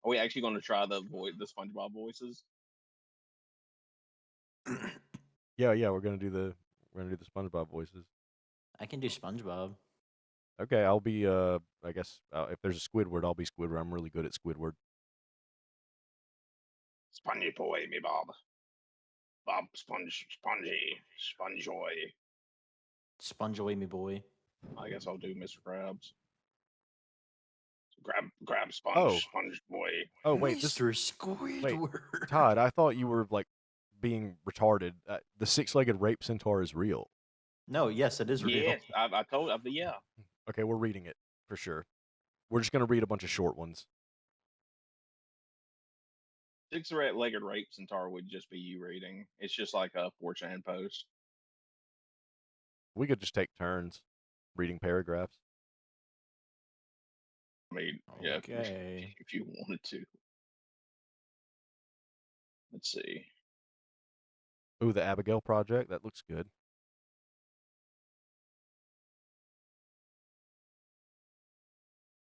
Are we actually going to try the SpongeBob voices? Yeah, we're gonna do the SpongeBob voices. I can do SpongeBob. Okay, I'll be I guess if there's a Squidward, I'll be Squidward. I'm really good at Squidward. Spongy boy, me Bob. Bob Spongy, Sponjoy. Sponge away, me boy. I guess I'll do Mr. Krabs. Grab Sponge Boy. Oh wait, Mr. Squidward. Todd, I thought you were like being retarded. The six-legged rape centaur is real. No, yes, it is real. Yes, I told you, yeah. Okay, we're reading it for sure. We're just gonna read a bunch of short ones. Six-legged rape centaur would just be you reading. It's just like a 4chan post. We could just take turns reading paragraphs. I mean, yeah, if you wanted to. Let's see. Ooh, the Abigail Project. That looks good.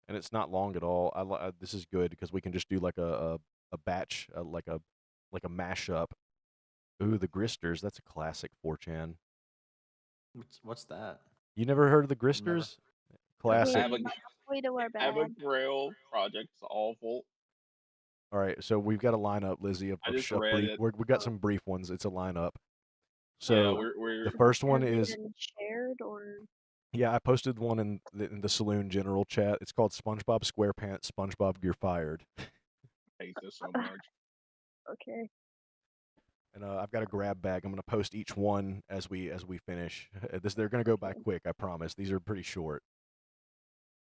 And it's not long at all. This is good because we can just do like a batch, like a mashup. Ooh, the Gristers. That's a classic 4chan. What's that? You never heard of the Gristers? Classic. Abigail Project's awful. All right, so we've got a lineup, Lizzie. Of I just read it. We've got some brief ones. It's a lineup. So yeah, we're the first one is shared or. Yeah, I posted one in the Saloon General chat. It's called SpongeBob SquarePants. SpongeBob, you're fired. I hate this so much. Okay. And I've got a grab bag. I'm gonna post each one as we finish. They're gonna go by quick. I promise. These are pretty short.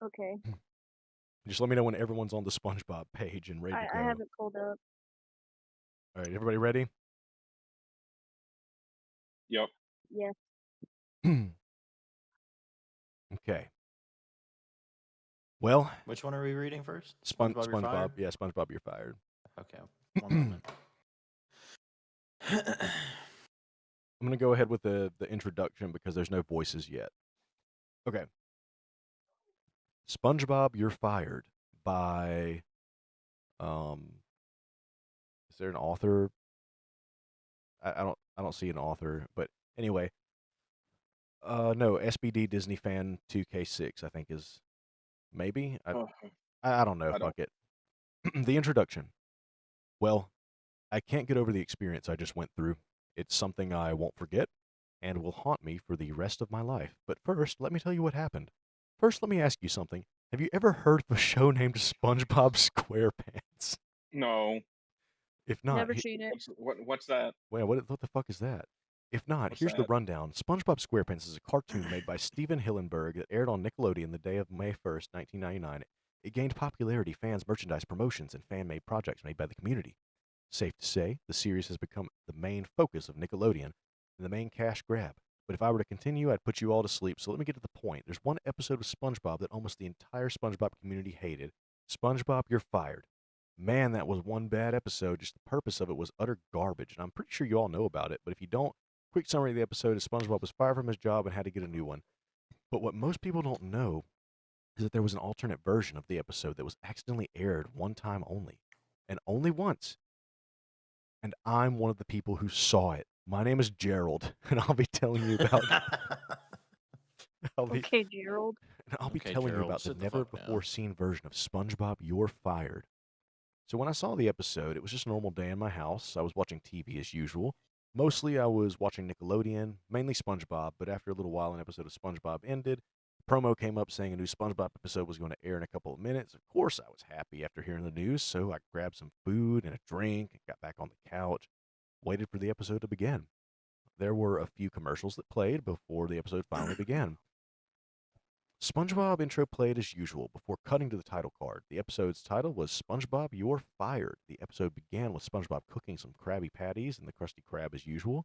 Okay. Just let me know when everyone's on the SpongeBob page and ready to go. I have it pulled up. All right, everybody ready? Yep. Yes. Okay. Well, which one are we reading first? SpongeBob. Yeah, SpongeBob, you're fired. Okay. One moment. I'm gonna go ahead with the introduction because there's no voices yet. Okay. SpongeBob, you're fired by. Is there an author? I don't see an author, but anyway. No, SBD Disney Fan 2K6 I think is maybe. I don't know. Fuck it. The introduction. Well, I can't get over the experience I just went through. It's something I won't forget and will haunt me for the rest of my life. But first, let me tell you what happened. First, let me ask you something. Have you ever heard of a show named SpongeBob SquarePants? No. If not, never seen it. What's that? Wait, what the fuck is that? If not, here's the rundown. SpongeBob SquarePants is a cartoon made by Steven Hillenburg that aired on Nickelodeon the day of May 1st, 1999. It gained popularity, fans, merchandise, promotions, and fan-made projects made by the community. Safe to say, the series has become the main focus of Nickelodeon and the main cash grab. But if I were to continue, I'd put you all to sleep, so let me get to the point. There's one episode of SpongeBob that almost the entire SpongeBob community hated. SpongeBob, you're fired. Man, that was one bad episode. Just the purpose of it was utter garbage, and I'm pretty sure you all know about it. But if you don't, quick summary of the episode is SpongeBob was fired from his job and had to get a new one. But what most people don't know is that there was an alternate version of the episode that was accidentally aired one time only, and only once. And I'm one of the people who saw it. My name is Gerald, and I'll be telling you about. Okay, Gerald. And I'll be telling you about the never-before-seen version of SpongeBob, You're Fired. So when I saw the episode, it was just a normal day in my house. I was watching TV as usual. Mostly I was watching Nickelodeon, mainly SpongeBob, but after a little while an episode of SpongeBob ended. A promo came up saying a new SpongeBob episode was going to air in a couple of minutes. Of course I was happy after hearing the news, so I grabbed some food and a drink, got back on the couch, waited for the episode to begin. There were a few commercials that played before the episode finally began. SpongeBob intro played as usual before cutting to the title card. The episode's title was SpongeBob, You're Fired. The episode began with SpongeBob cooking some Krabby Patties and the Krusty Krab as usual,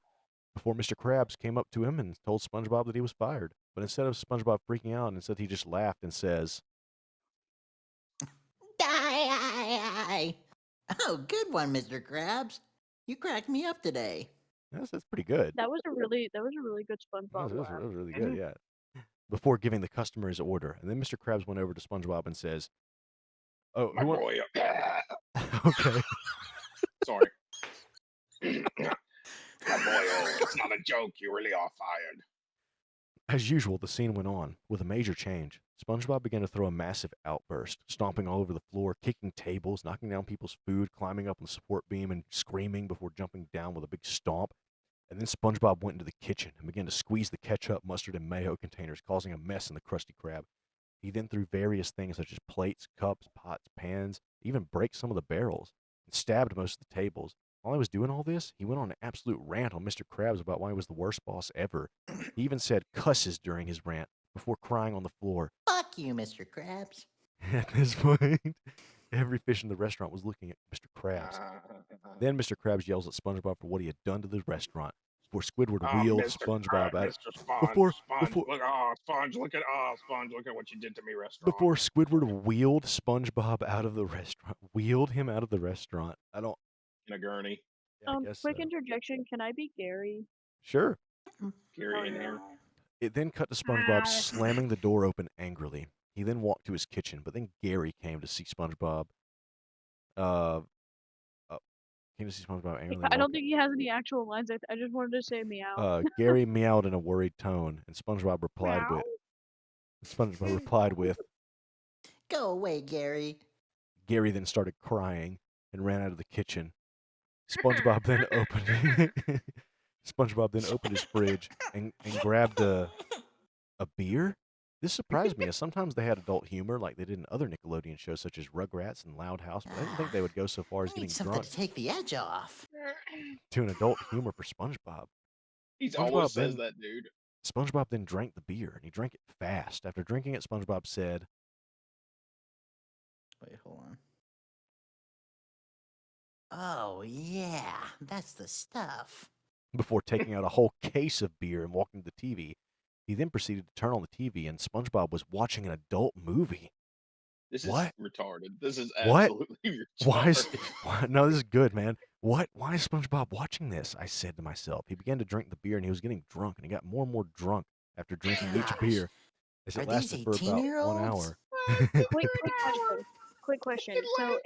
before Mr. Krabs came up to him and told SpongeBob that he was fired. But instead of SpongeBob freaking out, instead he just laughed and says, Die! Oh, good one, Mr. Krabs. You cracked me up today. That's pretty good. That was a really good SpongeBob. That was really good, yeah. Before giving the customer his order. And then Mr. Krabs went over to SpongeBob and says, "Oh, Okay. Sorry. Oh boy, it's not a joke. You really are fired. As usual, the scene went on, with a major change. SpongeBob began to throw a massive outburst, stomping all over the floor, kicking tables, knocking down people's food, climbing up on the support beam, and screaming before jumping down with a big stomp. And then SpongeBob went into the kitchen and began to squeeze the ketchup, mustard, and mayo containers, causing a mess in the Krusty Krab. He then threw various things such as plates, cups, pots, pans, even broke some of the barrels, and stabbed most of the tables. While he was doing all this, he went on an absolute rant on Mr. Krabs about why he was the worst boss ever. He even said cusses during his rant before crying on the floor. Fuck you, Mr. Krabs. At this point, every fish in the restaurant was looking at Mr. Krabs. Then Mr. Krabs yells at SpongeBob for what he had done to the restaurant before Squidward wheeled SpongeBob out. Mr. Sponge, Before- Sponge, before- Sponge, look at Sponge, look at what you did to me, restaurant. Before Squidward wheeled SpongeBob out of the restaurant. Wheeled him out of the restaurant. I don't. In a gurney. Yeah, I guess Quick so. interjection. Can I be Gary? Sure. Gary in here. It then cut to SpongeBob slamming the door open angrily. He then walked to his kitchen, but then Gary came to see SpongeBob. Came to see SpongeBob angrily. I don't think he has any actual lines. I just wanted to say meow. Gary meowed in a worried tone, and SpongeBob replied with. Go away, Gary. Gary then started crying and ran out of the kitchen. SpongeBob then opened. SpongeBob then opened his fridge and grabbed a beer. This surprised me, as sometimes they had adult humor like they did in other Nickelodeon shows such as Rugrats and Loud House, but I didn't think they would go so far as I getting need something drunk to take the edge off. to an adult humor for SpongeBob. He SpongeBob always says then- that, dude. SpongeBob then drank the beer, and he drank it fast. After drinking it, SpongeBob said, Wait, hold on. Oh, yeah, that's the stuff. before taking out a whole case of beer and walking to the TV. He then proceeded to turn on the TV, and SpongeBob was watching an adult movie. This is What? retarded. This is What? absolutely retarded. Why is no? This is good, man. What? Why is SpongeBob watching this? I said to myself. He began to drink the beer, and he was getting drunk, and he got more and more drunk after drinking each Gosh. beer. As Are it these lasted for about 1 18-year-olds? hour. Quick question. So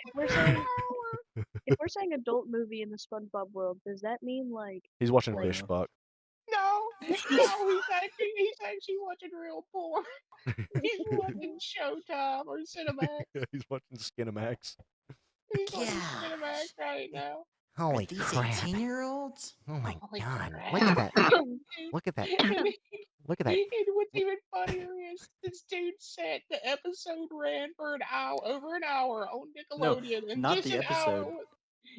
if we're saying adult movie in the SpongeBob world, does that mean like He's watching Like- fish fuck. No, he's actually watching real porn. He's watching Showtime or Cinemax. He's watching Skinamax. He's watching Yeah. Cinemax right now. Are these 18-year-olds? Oh my Holy god. crap. Look at that. Look at that. And Look at that. what's even funnier is this dude said the episode ran for over an hour on Nickelodeon. and not just the an hour episode. was-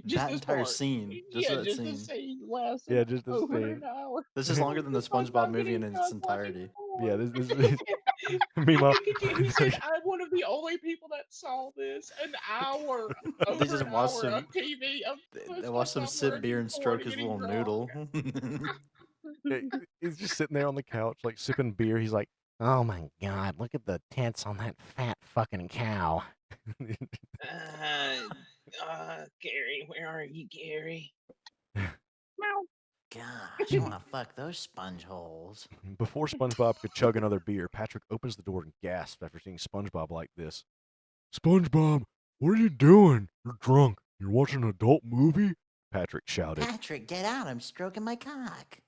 just That this entire part. scene. Just Yeah, that just scene. the scene lasted Yeah, just the over scene. an hour. This is longer than the SpongeBob movie in getting its drunk watching entirety. porn. Yeah, this is meanwhile. He said, I'm one of the only people that saw this. An hour. Over just an watched hour him- of TV. Of They watched him SpongeBob sip learning beer and porn stroke his getting little drunk. noodle. He's just sitting there on the couch, like sipping beer. He's like, "Oh my god, look at the tits on that fat fucking cow." Gary, where are you, Gary? Gosh, you want to fuck those sponge holes. Before SpongeBob could chug another beer, Patrick opens the door and gasps after seeing SpongeBob like this. "SpongeBob, what are you doing? You're drunk. You're watching an adult movie?" Patrick shouted. Patrick, get out. I'm stroking my cock.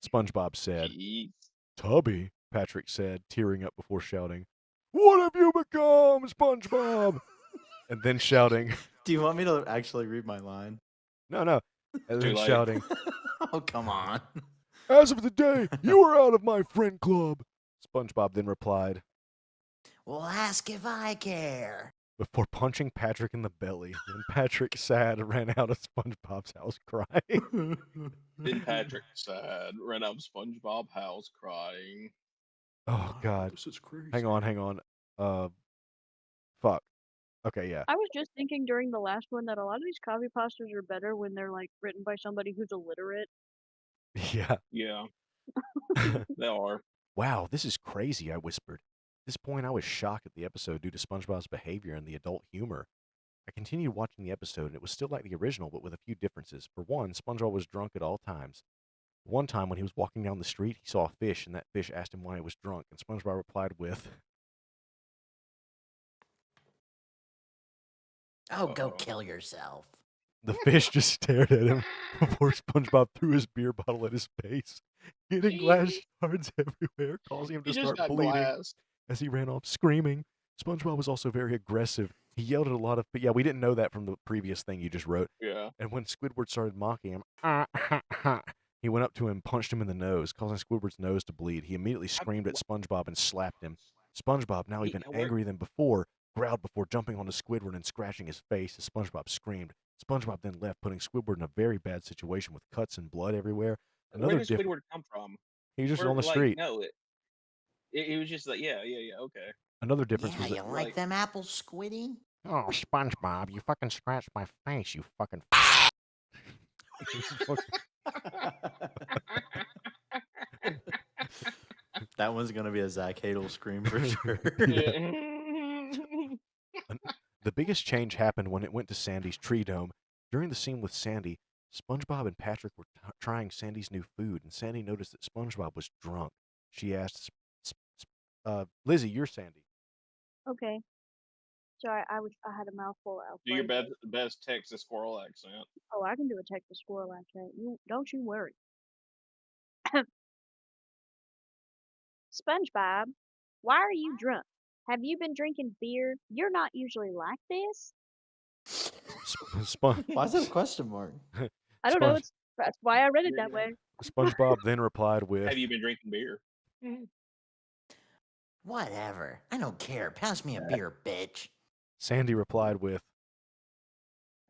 SpongeBob said. Jeez. "Tubby," Patrick said, tearing up before shouting, "What have you become, SpongeBob?" And then shouting, Do you want me to actually read my line? no. And Too then late. shouting, Oh, come on. "As of today, you are out of my friend club." SpongeBob then replied, Well, ask if I care. before punching Patrick in the belly. And Patrick, sad, ran out of SpongeBob's house crying. Then Patrick sad, ran out of SpongeBob house crying. Oh, God. This is crazy. Hang on. Fuck. Okay, yeah. I was just thinking during the last one that a lot of these copy pastas are better when they're like written by somebody who's illiterate. Yeah. Yeah, they are. "Wow, this is crazy," I whispered. At this point, I was shocked at the episode due to SpongeBob's behavior and the adult humor. I continued watching the episode, and it was still like the original, but with a few differences. For one, SpongeBob was drunk at all times. One time, when he was walking down the street, he saw a fish, and that fish asked him why he was drunk, and SpongeBob replied with, Oh, go kill yourself. The fish just stared at him before SpongeBob threw his beer bottle at his face, hitting glass shards everywhere, causing him to He just start got bleeding glass. as he ran off screaming. SpongeBob was also very aggressive. He yelled at a lot of yeah, we didn't know that from the previous thing you just wrote. Yeah. And when Squidward started mocking him, he went up to him, punched him in the nose, causing Squidward's nose to bleed. He immediately screamed at SpongeBob and slapped him. SpongeBob, now even angrier than before, growled before jumping onto Squidward and scratching his face as SpongeBob screamed. SpongeBob then left, putting Squidward in a very bad situation with cuts and blood everywhere. Where did Squidward come from? He was just on the street. No, it was just like, yeah, okay. Another difference was you that, like them apples, Squiddy? oh, SpongeBob, you fucking scratched my face, you fucking. That one's gonna be a Zach Hadel scream for sure. The biggest change happened when it went to Sandy's tree dome. During the scene with Sandy, SpongeBob and Patrick were trying Sandy's new food, and Sandy noticed that SpongeBob was drunk. She asked, Lizzie, you're Sandy. Okay. Sorry, I had a mouthful out. Do your best Texas squirrel accent. Oh, I can do a Texas squirrel accent. Don't you worry. SpongeBob, why are you drunk? Have you been drinking beer? You're not usually like this. Why is that a question mark? I don't know. That's why I read it that way. SpongeBob then replied with, have you been drinking beer? Whatever. I don't care. Pass me a beer, bitch. Sandy replied with,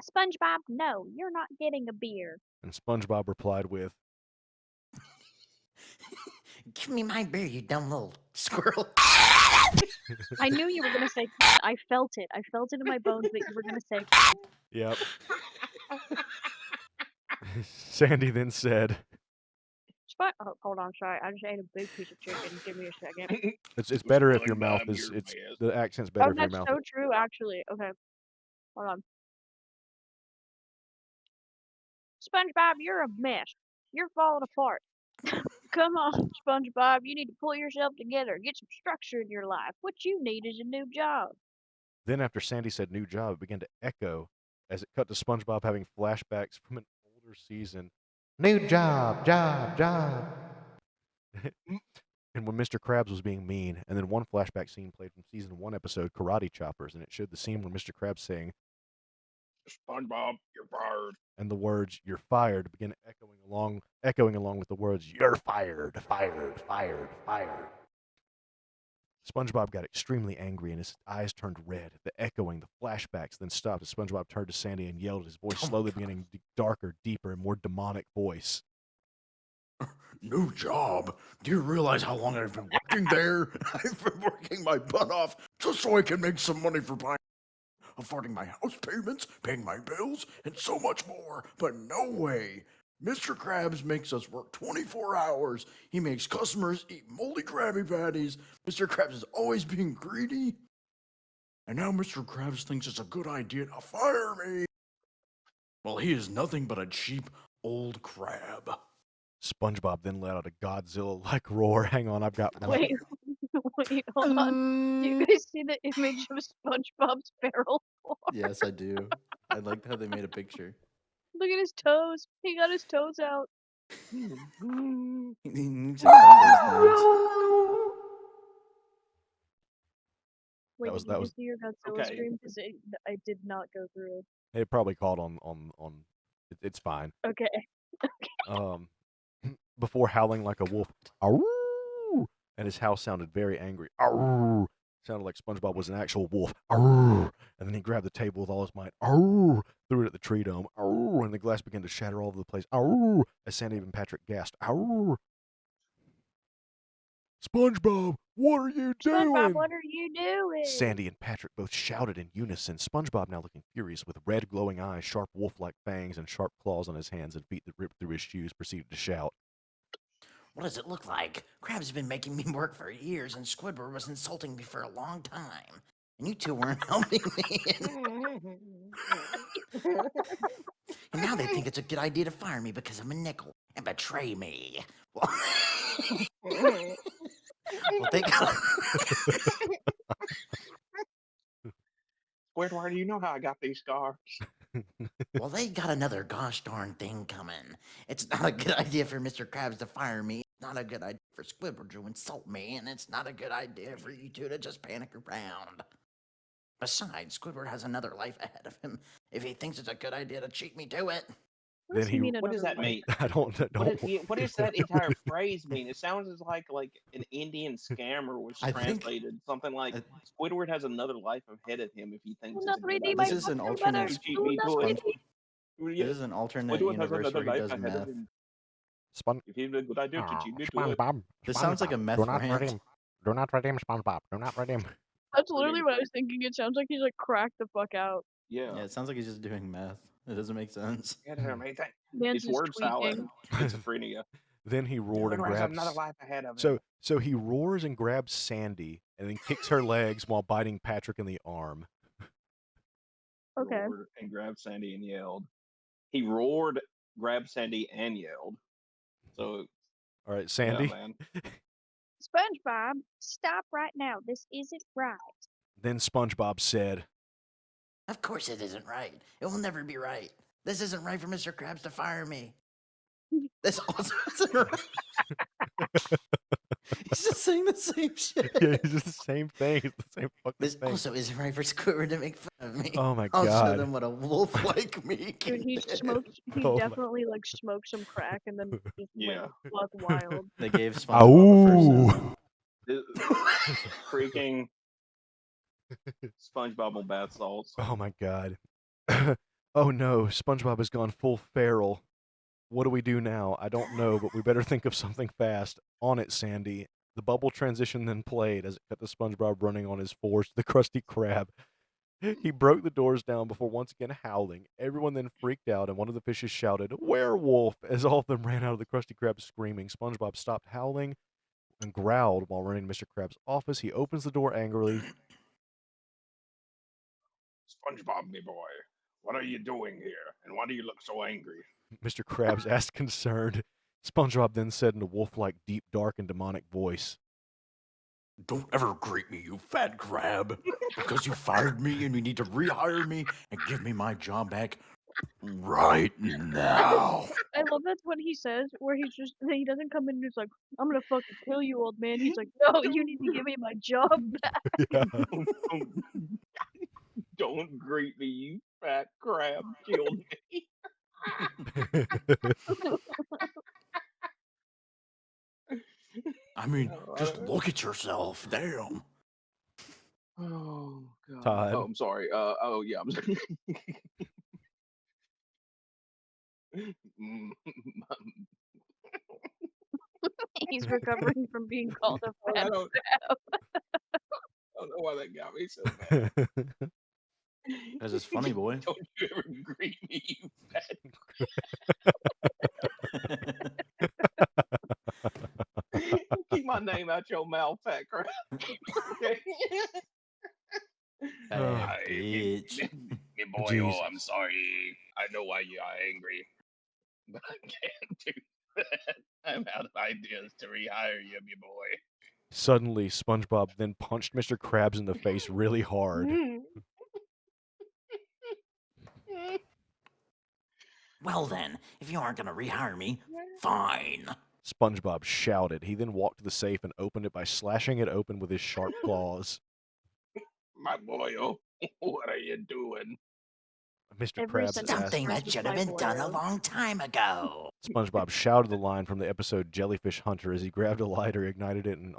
SpongeBob, no, you're not getting a beer. and SpongeBob replied with, Give me my beer, you dumb little squirrel. I knew you were going to say, I felt it. I felt it in my bones that you were going to say. yep. Sandy then said, oh, hold on, sorry. I just ate a big piece of chicken. Give me a second. it's better if your mouth is, the accent's better if your that's mouth. so true, actually. Okay. Hold on. SpongeBob, you're a mess. You're falling apart. Come on, SpongeBob. You need to pull yourself together. Get some structure in your life. What you need is a new job. Then after Sandy said new job, it began to echo as it cut to SpongeBob having flashbacks from an older season. New job, job. And when Mr. Krabs was being mean, and then one flashback scene played from season 1 episode Karate Choppers, and it showed the scene where Mr. Krabs saying, SpongeBob, you're fired. And the words "you're fired" began echoing along with the words "you're fired, fired, fired, fired." SpongeBob got extremely angry and his eyes turned red. The echoing, the flashbacks then stopped as SpongeBob turned to Sandy and yelled, his voice slowly beginning darker, deeper, and more demonic voice. New job? Do you realize how long I've been working there? I've been working my butt off just so I can make some money for affording my house payments, paying my bills, and so much more. But no way. Mr. Krabs makes us work 24 hours. He makes customers eat moldy Krabby Patties. Mr. Krabs is always being greedy. And now Mr. Krabs thinks it's a good idea to fire me. Well, he is nothing but a cheap old crab. SpongeBob then let out a Godzilla-like roar. Hang on, I've got one. Wait, hold on. Do you guys see the image of SpongeBob's barrel floor? Yes, I do. I liked how they made a picture. Look at his toes. He got his toes out. He needs to cut those things. Wait, that did you was just do your Godzilla stream? Because I did not go through. It probably called on it's fine. Okay. Before howling like a wolf, "Arroo!" and his howl sounded very angry. "Arroo!" Sounded like SpongeBob was an actual wolf. "Arroo!" And then he grabbed the table with all his might. "Arroo!" Threw it at the tree dome. "Arroo!" And the glass began to shatter all over the place. "Arroo!" As Sandy and Patrick gasped. "Arroo!" SpongeBob, what are you doing? SpongeBob, what are you doing? Sandy and Patrick both shouted in unison. SpongeBob, now looking furious, with red glowing eyes, sharp wolf-like fangs, and sharp claws on his hands and feet that ripped through his shoes, proceeded to shout. What does it look like? Krabs has been making me work for years, and Squidward was insulting me for a long time. And you two weren't helping me. And now they think it's a good idea to fire me because I'm a nickel and betray me. Well, Squidward, you know how I got these scars? Well, they got another gosh darn thing coming. It's not a good idea for Mr. Krabs to fire me. It's not a good idea for Squidward to insult me, and it's not a good idea for you two to just panic around. Besides, Squidward has another life ahead of him if he thinks it's a good idea to cheat me to it. What Then does he he- mean What does another that life? mean? I don't. What does that entire phrase mean? It sounds like an Indian scammer was I think- translated. Something like I- Squidward has another life ahead of him if he thinks Do it's not a good redeem idea. my This is an fucking alternate brothers. cheat Do me not to it. redeem. Yeah, This is an alternate Squidward has universe another where he life does ahead of meth. him. Spon- If he's a good idea to cheat me to it. SpongeBob. This sounds like a meth Do not rant. redeem. Do not redeem SpongeBob. Do not redeem. That's literally what I was thinking. It sounds like he's like cracked the fuck out. Yeah. Yeah, it sounds like he's just doing meth. It doesn't make sense. It doesn't make sense. Man's It's just word salad. tweaking. Schizophrenia. Then he roared and Squidward has grabs. another life ahead of him. So he roars and grabs Sandy and then kicks her legs while biting Patrick in the arm. Okay. Roared and grabbed Sandy and yelled. He roared, grabbed Sandy, and yelled. So, All right, Sandy. yeah, man. SpongeBob, stop right now. This isn't right. Then SpongeBob said, Of course it isn't right. It will never be right. This isn't right for Mr. Krabs to fire me. This also isn't right. He's just saying the same shit. "Yeah, it's just the same thing. It's the same fucking This thing." also isn't right for Squidward to make fun of me. Oh my I'll show god. them what a wolf like me Dude, can he do. smoked. He Oh my- definitely like smoked some crack and then just Yeah. went buck wild. They gave SpongeBob the first Ow! sip. Freaking SpongeBob on bath salts. Oh my god. Oh no, SpongeBob has gone full feral. What do we do now? I don't know, but we better think of something fast. On it, Sandy. The bubble transition then played as it cut to SpongeBob running on his fours to the Krusty Krab. He broke the doors down before once again howling. Everyone then freaked out, and one of the fishes shouted, "Werewolf!" as all of them ran out of the Krusty Krab screaming. SpongeBob stopped howling and growled while running to Mr. Krabs' office. He opens the door angrily. SpongeBob, me boy, what are you doing here? And why do you look so angry? Mr. Krabs asked concerned. SpongeBob then said in a wolf-like, deep, dark, and demonic voice, Don't ever greet me, you fat crab, because you fired me and you need to rehire me and give me my job back right now. I love that's what he says, where he doesn't come in and he's like, I'm gonna fucking kill you, old man. He's like, no, you need to give me my job back. yeah. Don't greet me, you fat crab. Killed me. I mean, just look at yourself. Damn. Oh, God. Todd. Oh, I'm sorry. Oh, yeah. I'm sorry. He's recovering from being called a I fat don't, crab. I don't know why that got me so bad. Because it's funny, boy. Don't you ever greet me, you fat. Keep my name out your mouth, fat crap. Okay. Bad Hey, bitch. me boy, Jesus. I'm sorry. I know why you are angry, but I can't do that. I'm out of ideas to rehire you, me boy. Suddenly, SpongeBob then punched Mr. Krabs in the face really hard. Well then, if you aren't gonna rehire me, fine. SpongeBob shouted. He then walked to the safe and opened it by slashing it open with his sharp claws. My boy, oh, what are you doing? Mr. Every Krabs sentence asked. Something starts that with should have my been done a boy. long time ago. SpongeBob shouted the line from the episode Jellyfish Hunter as he grabbed a lighter, ignited it, and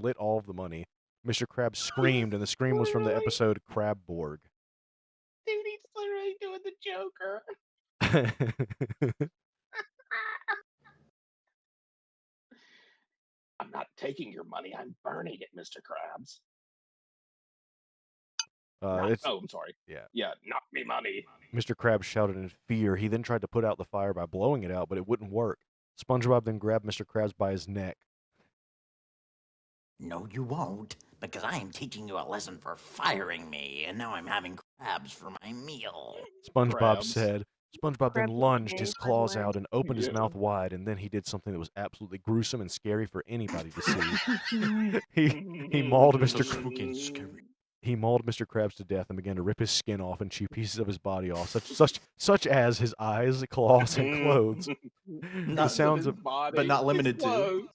lit all of the money. Mr. Krabs screamed, and the scream was from the episode Crabborg. Dude, he's literally doing the Joker. I'm not taking your money. I'm burning it, Mr. Krabs. It's Oh, I'm sorry. yeah. Yeah, not me money. Mr. Krabs shouted in fear. He then tried to put out the fire by blowing it out, but it wouldn't work. SpongeBob then grabbed Mr. Krabs by his neck. No, you won't, because I am teaching you a lesson for firing me, and now I'm having crabs for my meal. SpongeBob Crabs. said. SpongeBob then Crabs are lunged gay, his by the claws way. out and opened his Yeah. mouth wide, and then he did something that was absolutely gruesome and scary for anybody to see. He mauled This Mr. is fucking scary. He mauled Mr. Krabs to death and began to rip his skin off and chew pieces of his body off, such as his eyes, claws, and clothes. Not- Pieces The of his body, but not his limited to. clothes.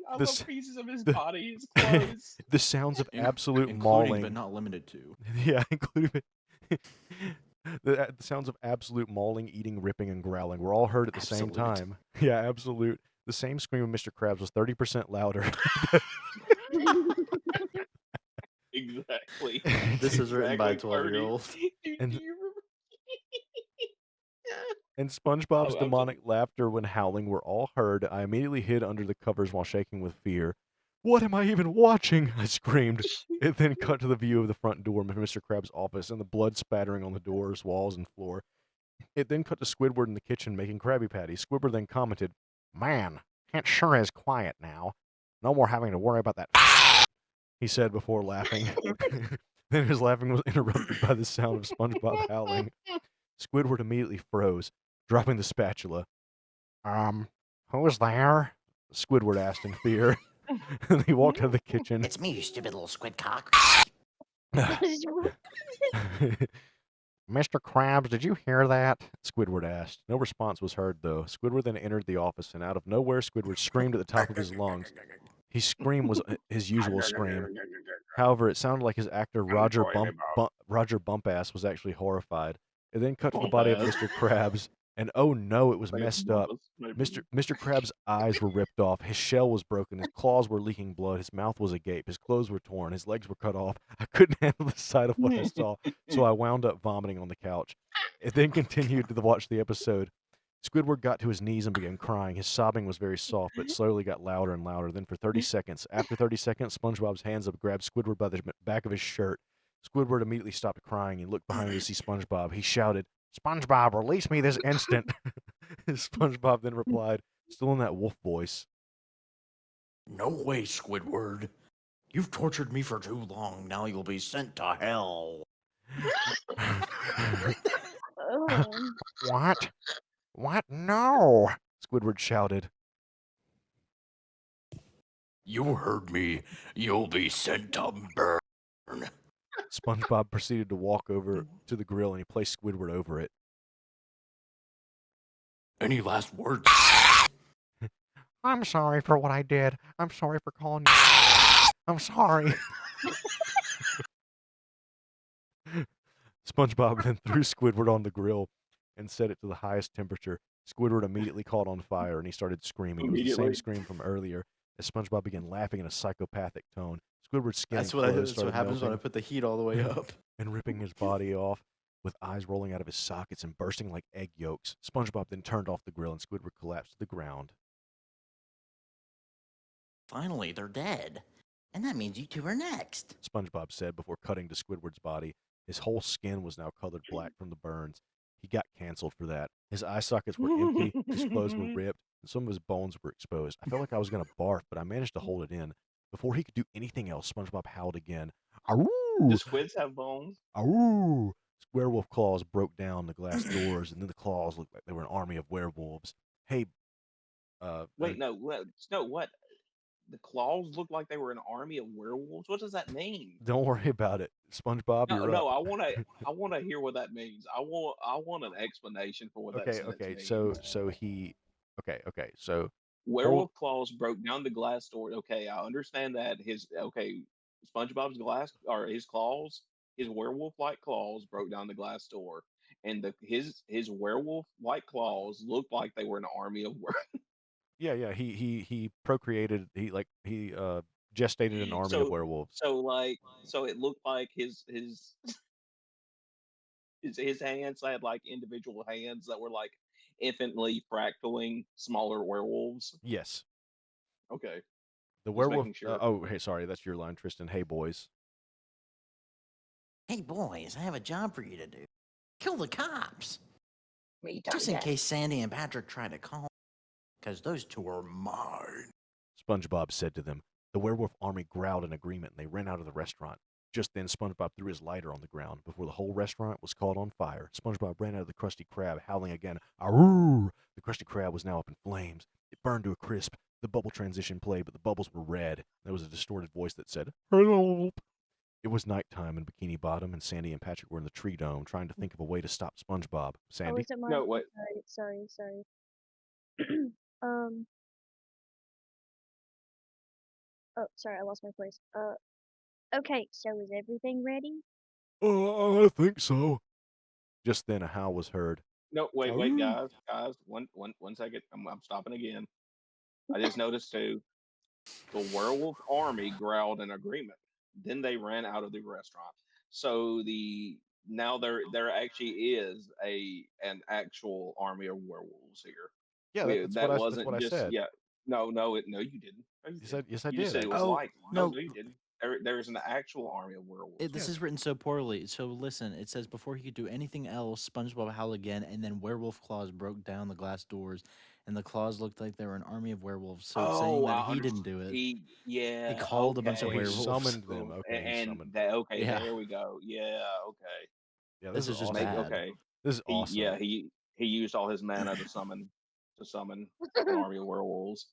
I The love s- pieces of his the- body, his clothes. the sounds of absolute including mauling. but not limited to. Yeah, including the sounds of absolute mauling, eating, ripping, and growling were all heard at the same Absolute. time. Yeah, absolute. The same scream of Mr. Krabs was 30% louder. Exactly. This is written by a Exactly 12-year-old. 30. Do And- you remember? And SpongeBob's I'm demonic laughter when howling were all heard. I immediately hid under the covers while shaking with fear. What am I even watching? I screamed. It then cut to the view of the front door of Mr. Krabs' office and the blood spattering on the doors, walls, and floor. It then cut to Squidward in the kitchen making Krabby Patties. Squidward then commented, "Man, it sure is quiet now. No more having to worry about that," he said before laughing. Then his laughing was interrupted by the sound of SpongeBob howling. Squidward immediately froze, dropping the spatula. Who's there?" Squidward asked in fear. And he walked out of the kitchen. It's me, you stupid little squid cock. Mr. Krabs, did you hear that? Squidward asked. No response was heard, though. Squidward then entered the office, and out of nowhere, Squidward screamed at the top of his lungs. His scream was his usual scream. However, it sounded like his actor Roger Bumpass was actually horrified. It then cut to the body of Bumpass. Mr. Krabs, and oh no, it was Maybe messed up. maybe. Mr. Krabs' eyes were ripped off, his shell was broken, his claws were leaking blood, his mouth was agape, his clothes were torn, his legs were cut off. I couldn't handle the sight of what I saw, so I wound up vomiting on the couch. It then continued to watch the episode. Squidward got to his knees and began crying. His sobbing was very soft, but slowly got louder and louder. Then for 30 seconds, after 30 seconds, SpongeBob's hands up grabbed Squidward by the back of his shirt. Squidward immediately stopped crying and looked behind him to see SpongeBob. He shouted, "SpongeBob, release me this instant!" SpongeBob then replied, still in that wolf voice, No way, Squidward. You've tortured me for too long. Now you'll be sent to hell. "What? What? No!" Squidward shouted. You heard me. You'll be sent to burn. SpongeBob proceeded to walk over to the grill and he placed Squidward over it. Any last words? "I'm sorry for what I did. I'm sorry for calling you. I'm sorry." SpongeBob then threw Squidward on the grill and set it to the highest temperature. Squidward immediately caught on fire and he started screaming. It was the same Immediately. scream from earlier as SpongeBob began laughing in a psychopathic tone. Squidward's skin That's and what clothes that's what started happens when I melting put the heat all the way up. and ripping his body off with eyes rolling out of his sockets and bursting like egg yolks. SpongeBob then turned off the grill and Squidward collapsed to the ground. Finally, they're dead. And that means you two are next. SpongeBob said before cutting to Squidward's body. His whole skin was now colored black from the burns. He got canceled for that. His eye sockets were empty, his clothes were ripped, and some of his bones were exposed. I felt like I was going to barf, but I managed to hold it in. Before he could do anything else, SpongeBob howled again. "Aroo! Do squids have bones? Aroo!" Werewolf claws broke down the glass doors, and then the claws looked like they were an army of werewolves. Hey, Wait, no, what? The claws look like they were an army of werewolves. What does that mean? don't worry about it. SpongeBob, No, you're no, up. I want to hear what that means. I want an explanation for what that Okay, sentence okay, means. okay, so Werewolf claws broke down the glass door. Okay, I understand that. SpongeBob's glass or his claws, his werewolf-like claws broke down the glass door, and his werewolf-like claws looked like they were an army of werewolves. yeah, he procreated. He gestated an army of werewolves. So it looked like his hands had like individual hands that were like infinitely fractaling smaller werewolves. Yes, Okay. the Just werewolf. making sure. Oh, hey, sorry, that's your line, Tristan. Hey, boys. Hey, boys, I have a job for you to do. Kill the cops. Me Just in case Sandy and Patrick try to call. Because those two are mine. SpongeBob said to them. The werewolf army growled in agreement, and they ran out of the restaurant. Just then, SpongeBob threw his lighter on the ground. Before the whole restaurant was caught on fire, SpongeBob ran out of the Krusty Krab, howling again. Aroo! The Krusty Krab was now up in flames. It burned to a crisp. The bubble transition played, but the bubbles were red. There was a distorted voice that said, "Help!" It was nighttime in Bikini Bottom, and Sandy and Patrick were in the tree dome trying to think of a way to stop SpongeBob. Oh, Sandy? is it my? No, wait. Sorry. um. Oh, sorry, I lost my place. Okay, so is everything ready? I think so. Just then, a howl was heard. No, wait, Oh. guys. One second. I'm stopping again. I just noticed too. The werewolf army growled in agreement. Then they ran out of the restaurant. So now there actually is an actual army of werewolves here. Yeah, that's That that's wasn't what I just said. yeah. No, you didn't. No, you You said didn't. yes, I You just did. said it was Oh, like no. no, you didn't. There's an actual army of werewolves. This Yeah. is written so poorly. So listen, it says before he could do anything else, SpongeBob howled again, and then werewolf claws broke down the glass doors, and the claws looked like they were an army of werewolves. So it's saying Oh, that I he didn't understand. do it. Yeah, He called a bunch So of he okay. werewolves. summoned them. Okay, he And summoned that them. okay, Yeah. there we go. Yeah, okay. Yeah, This this is is just awesome. bad. Okay. This is He awesome. he used all his mana to summon an army of werewolves.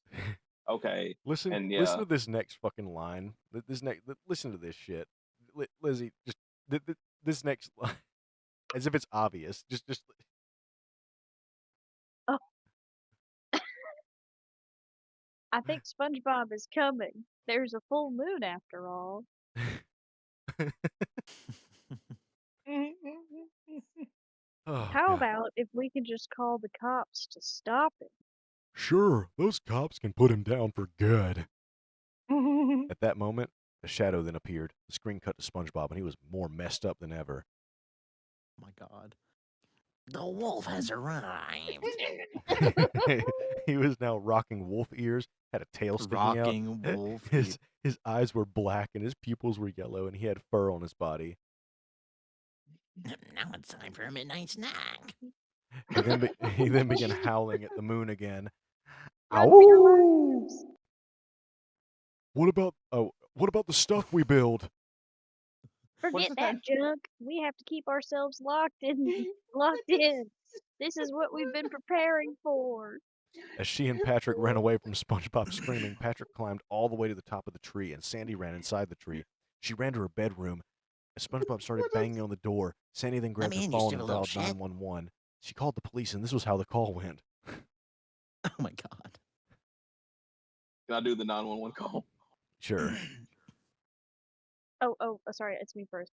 Okay. Listen And to this next fucking line. Listen to this shit. Lizzie, just this next line, as if it's obvious. Just Oh, I think SpongeBob is coming. There's a full moon after all. Oh, How God. about if we can just call the cops to stop him? Sure, those cops can put him down for good. At that moment, a shadow then appeared. The screen cut to SpongeBob, and he was more messed up than ever. Oh my God. The wolf has arrived. He was now rocking wolf ears, had a tail sticking out. Rocking wolf. His eyes were black and his pupils were yellow, and he had fur on his body. Now it's time for a midnight snack. He then began howling at the moon again. Run for your Ow! lives! What about the stuff we build? Forget that junk. We have to keep ourselves locked in. This is what we've been preparing for. As she and Patrick ran away from SpongeBob screaming, Patrick climbed all the way to the top of the tree, and Sandy ran inside the tree. She ran to her bedroom. As SpongeBob started banging on the door, Sandy then grabbed her in, you phone and stupid little dialed shit. 911. She called the police, and this was how the call went. Oh my God. can I do the 911 call? Sure. Oh, sorry, it's me first.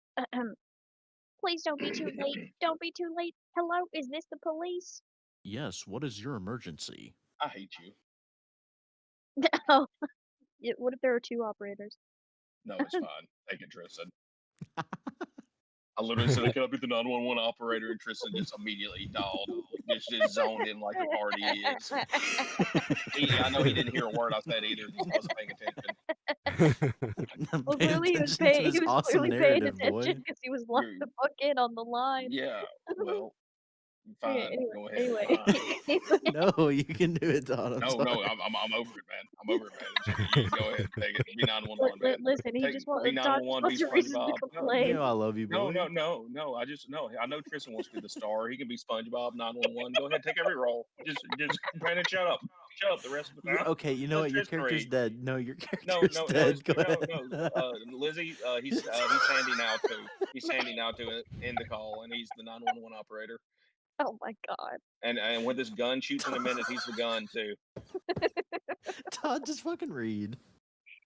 Please don't be too late. Don't be too late. Hello, is this the police? Yes, what is your emergency? I hate you. Oh, what if there are two operators? No, it's fine. Take it, Tristan. I literally said, "Can I be the 911 operator?" And Tristan just immediately dialed, just zoned in like a party is. I know he didn't hear a word I said either. Just wasn't paying attention. Well, Pay clearly he was attention to paying. this He was awesome clearly paying narrative, attention boy. because he was locked You're- the fuck in on the line. Yeah, well, fine. Okay, Go ahead. anyway. Fine. No, you can do it, Don. I'm No, sorry. I'm over it, man. I'm over it, man. You go ahead, take it. Be 911, man. Listen, he Take just wants be to 911. Be a reason to SpongeBob. You complain. know I love you, boy. No. I just no. I know Tristan wants to be the star. He can be SpongeBob 911. Go ahead, take every role. Just Brandon, shut up. Shut up the rest of the time. Okay, you know No, what? Your Tristan character's Reed. dead. No, your No, character's dead. Go no, ahead. Lizzie, he's Sandy now too. He's Sandy now too in the call, and he's the 911 operator. Oh my god. And when this gun shoots in a minute, he's the gun too. Todd, just fucking read.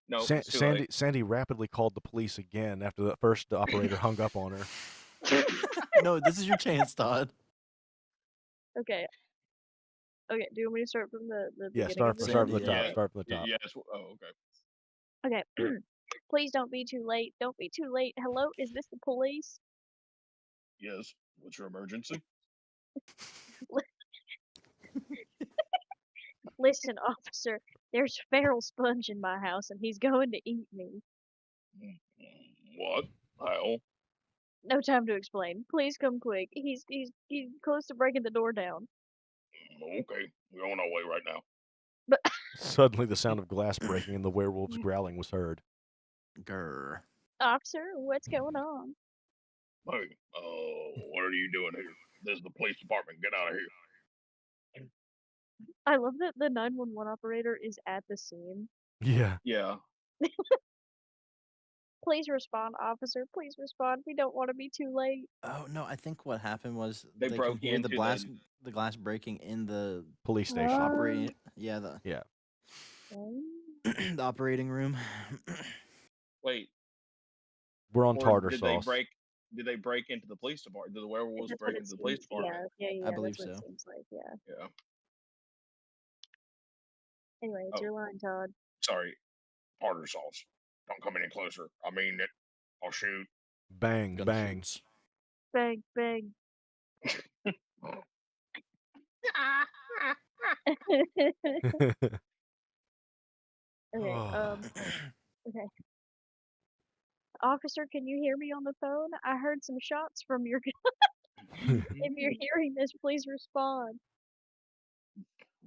No, it's too late. Sandy rapidly called the police again after the first operator hung up on her. No, this is your chance, Todd. Okay. Okay, do you want me to start from the Yeah, beginning start of this? from the Sandy, top. yeah. Start from the top. Yes. Oh, okay. Okay. Please don't be too late. Don't be too late. Hello, is this the police? Yes. What's your emergency? Listen, officer, there's feral sponge in my house and he's going to eat me. What? How? No time to explain. Please come quick. He's close to breaking the door down. Okay, we're on our way right now. But Suddenly, the sound of glass breaking and the werewolves growling was heard. Grr. officer, what's going on? Hey, what are you doing here? This is the police department. Get out of here. I love that the 911 operator is at the scene. Yeah. Yeah. Please respond, officer. Please respond. We don't want to be too late. Oh no, I think what happened was They they can broke hear the into glass the glass breaking in the Police station. operating the Yeah. the operating room. Wait, We're on or tartar did sauce. Did they break into the police department? Did the werewolves That's break what it into the police seems. department? Yeah. believe That's what so. it seems like. Yeah. Yeah. Anyway, it's Oh, your line, Todd. Sorry, tartar sauce. Don't come any closer. I mean it. I'll shoot. Bang, bang. Gunshots. Bang, bang. Okay. Okay. Officer, can you hear me on the phone? I heard some shots from your gun. If you're hearing this, please respond.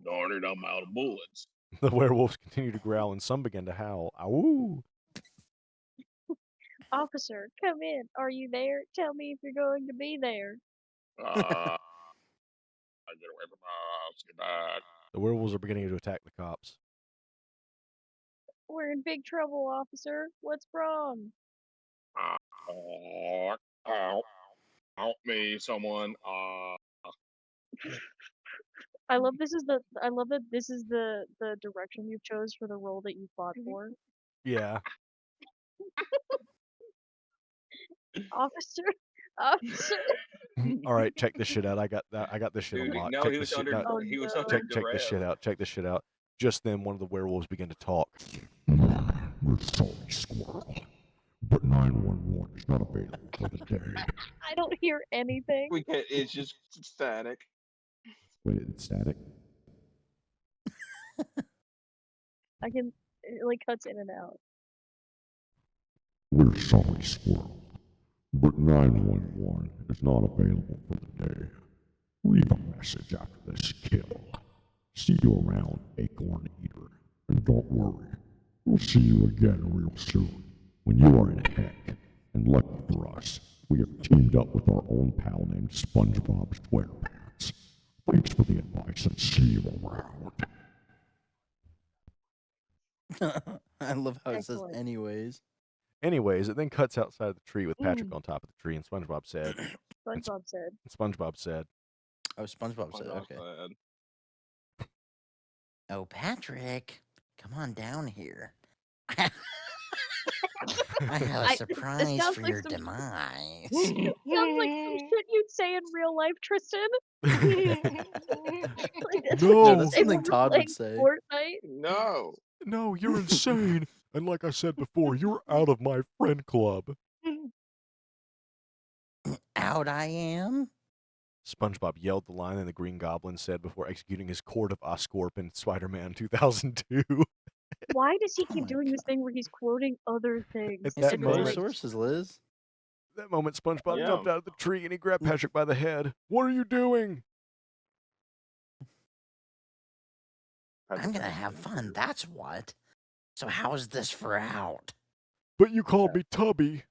Darn it, I'm out of bullets. The werewolves continued to growl and some began to howl. Ow! Officer, come in. Are you there? Tell me if you're going to be there. I get away from my house. Get back. The werewolves are beginning to attack the cops. We're in big trouble, officer. What's wrong? Help me, someone. I love that this is the direction you chose for the role that you fought for. Yeah. Officer. All right, check this shit out. I got this shit Dude, unlocked. no, check he this was shit under. out. Oh, He was no. under Check this shit duress. out. Check this shit out. Just then, one of the werewolves began to talk. We're sorry, squirrel. But 911 is not available for the day. I don't hear anything. We can't. It's just static. Wait, it's static? I can it like cuts in and out. We're sorry, squirrel. But 911 is not available for the day. Leave a message after this kill. See you around, Acorn Eater. And don't worry, we'll see you again real soon when you are in heck. And lucky for us, we have teamed up with our own pal named Spongebob SquarePants. Thanks for the advice and see you around. I love how it says Excellent. anyways. Anyways, it then cuts outside of the tree with Patrick on top of the tree, and SpongeBob said. SpongeBob said. Oh, SpongeBob said, SpongeBob okay. said. Oh, Patrick, come on down here. I have a It surprise sounds for like your some- demise. Sounds like some shit you'd say in real life, Tristan. Like, that's No. what you'd That's say something when we're Todd would playing say. Fortnite. No. No, you're insane. And like I said before, you're out of my friend club. Out I am? SpongeBob yelled the line and the Green Goblin said before executing his Court of Oscorp in Spider-Man 2002. Why does he Oh keep my doing this thing where he's quoting other things? At It's that the moment- greatest sources, Liz. At that moment, SpongeBob Yeah. jumped out of the tree and he grabbed Patrick by the head. What are you doing? I'm gonna have fun, that's what. So how's this for out? But you called me Tubby.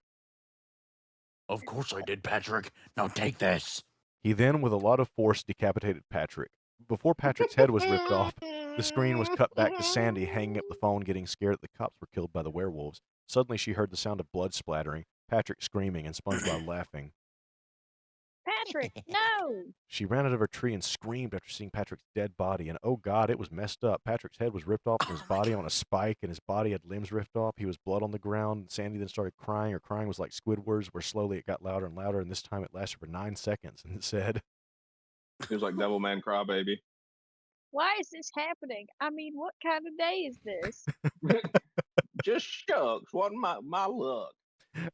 Of course I did, Patrick. Now take this. He then, with a lot of force, decapitated Patrick. Before Patrick's head was ripped off, the screen was cut back to Sandy hanging up the phone, getting scared that the cops were killed by the werewolves. Suddenly, she heard the sound of blood splattering, Patrick screaming, and SpongeBob laughing. Patrick, no! She ran out of her tree and screamed after seeing Patrick's dead body, and oh god, it was messed up. Patrick's head was ripped off from his body on a spike, and his body had limbs ripped off. He was blood on the ground. Sandy then started crying. Her crying was like Squidward's, where slowly it got louder and louder, and this time it lasted for 9 seconds, and it said, It was like Devilman Crybaby. Why is this happening? I mean, what kind of day is this? Just shucks. Wasn't my luck.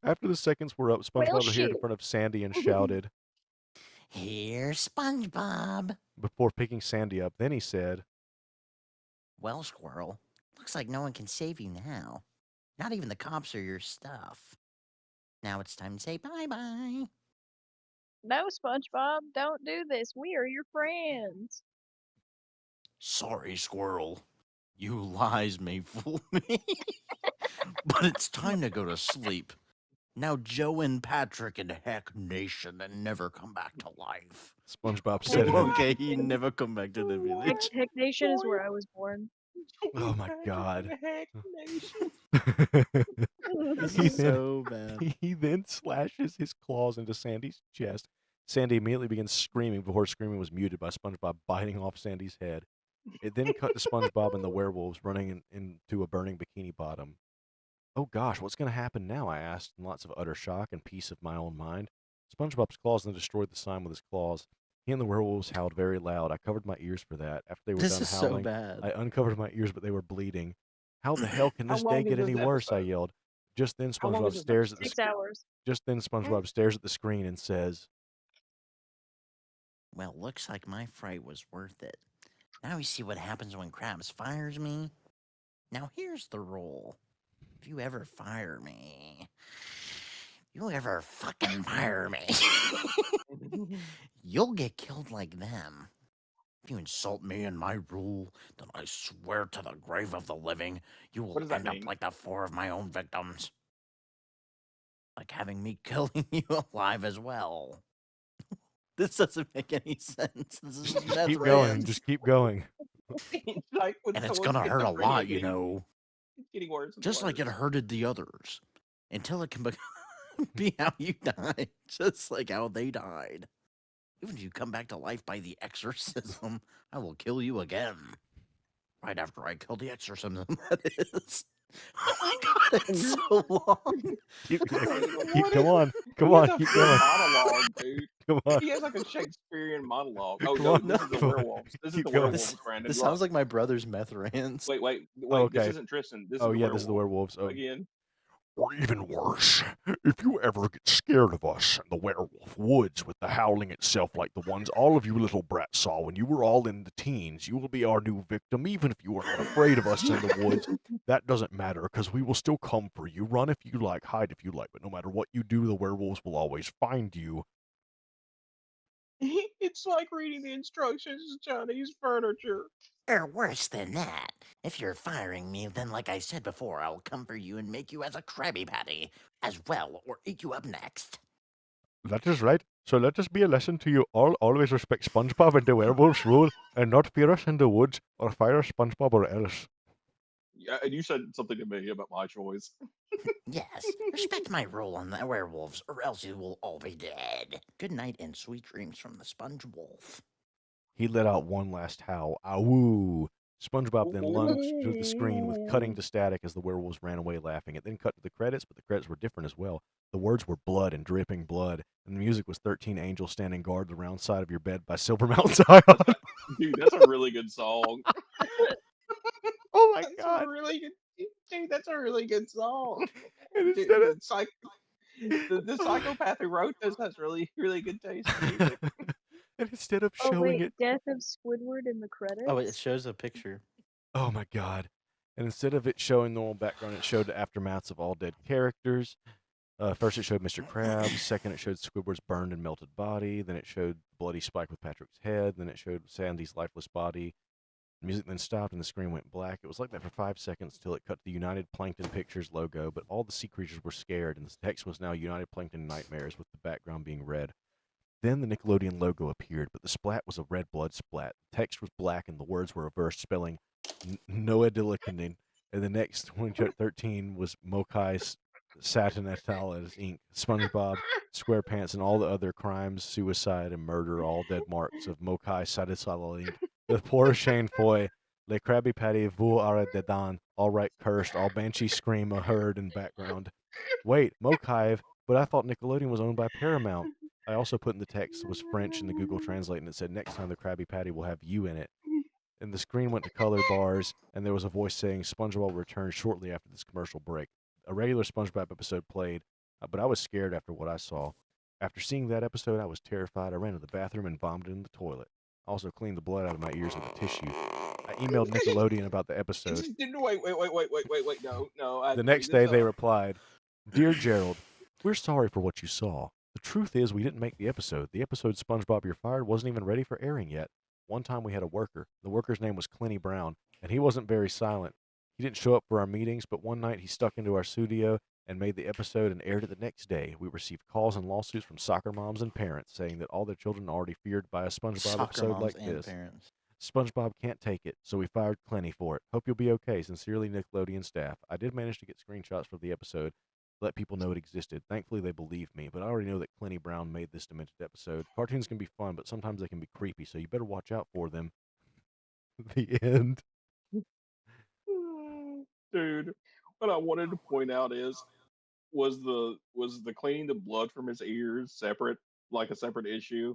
After the seconds were up, SpongeBob Well, appeared in shoot. front of Sandy and shouted, Here's SpongeBob. before picking Sandy up. Then he said, Well, Squirrel, looks like no one can save you now. Not even the cops or your stuff. Now it's time to say bye-bye. No, SpongeBob, don't do this. We are your friends. Sorry, squirrel. You lies may fool me. But it's time to go to sleep. Now Joe and Patrick and Heck Nation and never come back to life. SpongeBob said, Okay, he never come back to the village. Heck Nation is where I was born. oh my god. He This He is then so bad. he then slashes his claws into Sandy's chest. Sandy immediately begins screaming before screaming was muted by SpongeBob biting off Sandy's head. It then cut to SpongeBob and the werewolves running into a burning Bikini Bottom. Oh gosh, what's going to happen now? I asked in lots of utter shock and peace of my own mind. SpongeBob's claws then destroyed the sign with his claws. He and the werewolves howled very loud. I covered my ears for that. After they were This done is so howling, bad. I uncovered my ears, but they were bleeding. How the hell can How this day long is get this any worse? I episode? yelled. Just then, How long SpongeBob is this stares at episode? the 6 hours. just then SpongeBob stares at the screen and says, Well, looks like my fright was worth it. Now we see what happens when Krabs fires me. Now here's the rule. If you ever fire me, you ever fucking fire me, you'll get killed like them. If you insult me and my rule, then I swear to the grave of the living, you What will does that end up mean? like the 4 of my own victims. Like having me killing you alive as well. This doesn't make any sense. This is just meth keep going, rants. just keep going. It's like when And it's someone's gonna hurt a lot, schizophrenic, you it's getting worse and just like it worse. hurted the others. Until it can be how you die, just like how they died. Even if you come back to life by the exorcism, I will kill you again. Right after I kill the exorcism, that is. Oh my god, it's so long. Keep, What come is on, come He has on, a keep full going. monologue, dude. Come on, He has like a Shakespearean monologue. Oh come no, on, this is the come on. werewolves. This is Keep the going. werewolves, Brandon. This You're up. sounds like my brother's meth rants. Wait. Oh, This okay. isn't Tristan. This Oh is the yeah, werewolf. this is the werewolves. Oh, Again. Or even worse, if you ever get scared of us in the werewolf woods with the howling itself like the ones all of you little brats saw when you were all in the teens, you will be our new victim even if you are not afraid of us in the woods. That doesn't matter because we will still come for you. Run if you like, hide if you like, but no matter what you do, the werewolves will always find you. It's like reading the instructions to Chinese furniture. Or worse than that. If you're firing me, then like I said before, I'll come for you and make you as a Krabby Patty as well, or eat you up next. That is right. So let this be a lesson to you all. Always respect SpongeBob and the werewolves rule, and not fear us in the woods or fire SpongeBob or else. Yeah, and you said something to me about my choice. Yes, respect my rule on the werewolves, or else you will all be dead. Good night and sweet dreams from the Sponge Wolf. He let out one last howl. Awoo! SpongeBob then lunged to the screen with cutting to static as the werewolves ran away laughing. It then cut to the credits, but the credits were different as well. The words were blood and dripping blood, and the music was 13 angels standing guard the round side of your bed by Silver Mountain Zion. Dude, that's a really good song. Oh my That's god. a really good dude, that's a really good song. And Dude, instead of the psychopath who wrote this has really, really good taste in music. and instead of Oh showing wait, it, Death of Squidward in the credits. Oh, it shows a picture. oh my god. And instead of it showing normal background, it showed the aftermaths of all dead characters. First, it showed Mr. Krabs. Second, it showed Squidward's burned and melted body. Then it showed bloody Spike with Patrick's head. Then it showed Sandy's lifeless body. The music then stopped and the screen went black. It was like that for 5 seconds till it cut to the United Plankton Pictures logo, but all the sea creatures were scared, and the text was now United Plankton Nightmares with the background being red. Then the Nickelodeon logo appeared, but the splat was a red blood splat. The text was black and the words were reversed, spelling Noedilicanin. And the next 2013 was Mokai's Satin Etal as ink. SpongeBob, SquarePants, and all the other crimes, suicide, and murder, all dead marks of Mokai Satisala ink. The poor Shane Foy, Le Krabby Patty, Vous are dedan, all right cursed, all banshee scream a heard in background. Wait, Mokai, but I thought Nickelodeon was owned by Paramount. I also put in the text was French in the Google Translate, and it said next time the Krabby Patty will have you in it. And the screen went to color bars, and there was a voice saying SpongeBob will return shortly after this commercial break. A regular SpongeBob episode played, but I was scared after what I saw. After seeing that episode, I was terrified. I ran to the bathroom and vomited in the toilet. I also cleaned the blood out of my ears with a tissue. I emailed Nickelodeon about the episode. Wait. No. The next day, they replied, Dear Gerald, we're sorry for what you saw. The truth is we didn't make the episode. The episode SpongeBob You're Fired wasn't even ready for airing yet. One time we had a worker. The worker's name was Clinty Brown, and he wasn't very silent. He didn't show up for our meetings, but one night he stuck into our studio and made the episode and aired it the next day. We received calls and lawsuits from soccer moms and parents saying that all their children are already feared by a SpongeBob Soccer episode moms like and this. parents. SpongeBob can't take it, so we fired Clinty for it. Hope you'll be okay. Sincerely, Nickelodeon staff. I did manage to get screenshots for the episode, let people know it existed. Thankfully, they believed me, but I already know that Clenny Brown made this demented episode. Cartoons can be fun, but sometimes they can be creepy, so you better watch out for them. The end. Dude, what I wanted to point out is was the cleaning the blood from his ears separate, like a separate issue?